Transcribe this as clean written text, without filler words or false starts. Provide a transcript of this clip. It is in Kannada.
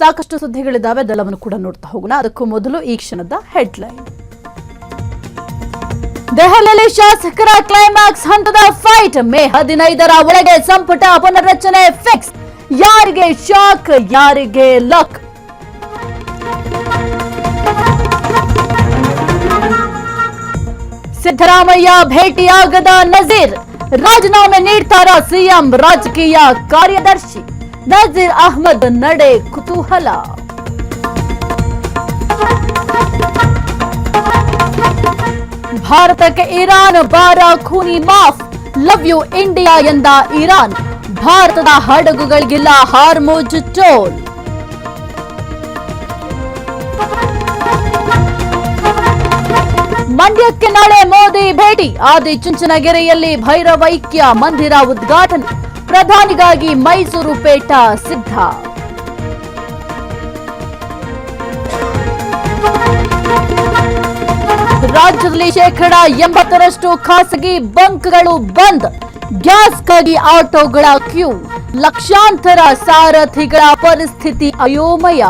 ಸಾಕಷ್ಟು ಸುದ್ದಿಗಳಿದ್ದಾವೆ, ಅದೆಲ್ಲವನ್ನು ಕೂಡ ನೋಡ್ತಾ ಹೋಗೋಣ. ಅದಕ್ಕೂ ಮೊದಲು ಈ ಕ್ಷಣದ ಹೆಡ್ಲೈನ್. ದೆಹಲಿಯಲ್ಲಿ ಶಾಸಕರ ಕ್ಲೈಮ್ಯಾಕ್ಸ್ ಹಂತದ ಫೈಟ್. ಮೇ 15ರ ಒಳಗೆ ಸಂಪುಟ ಪುನರ್ರಚನೆ ಫಿಕ್ಸ್. ಯಾರಿಗೆ ಶಾಕ್, ಯಾರಿಗೆ ಲಕ್? ಸಿದ್ದರಾಮಯ್ಯ ಭೇಟಿಯಾಗದ ನಜೀರ್, ರಾಜೀನಾಮೆ ನೀಡ್ತಾರಾ ಸಿಎಂ ರಾಜಕೀಯ ಕಾರ್ಯದರ್ಶಿ? ನಜೀರ್ ಅಹ್ಮದ್ ನಡೆ ಕುತೂಹಲ. ಭಾರತಕ್ಕೆ ಇರಾನ್ ಬಾರ ಖೂನಿ ಮಾಫ್, ಲವ್ ಯು ಇಂಡಿಯಾ ಎಂದ ಇರಾನ್. ಭಾರತದ ಹಡಗುಗಳಿಗಿಲ್ಲ ಹಾರ್ಮುಜ್ ಟೋಲ್. ಮಂಡ್ಯಕ್ಕೆ ನಾಳೆ ಮೋದಿ ಭೇಟಿ. ಆದಿಚುಂಚನಗಿರಿಯಲ್ಲಿ ಭೈರವೈಕ್ಯ ಮಂದಿರ ಉದ್ಘಾಟನೆ. ಪ್ರಧಾನಿಗಾಗಿ ಮೈಸೂರು ಪೇಟ ಸಿದ್ಧ. ರಾಜ್ಯದಲ್ಲಿ 80% ಖಾಸಗಿ ಬಂಕ್ಗಳು ಬಂದ್. ಗ್ಯಾಸ್ಗಾಗಿ ಆಟೋಗಳ ಕ್ಯೂ. ಲಕ್ಷಾಂತರ ಸಾರಥಿಗಳ ಪರಿಸ್ಥಿತಿ ಅಯೋಮಯ.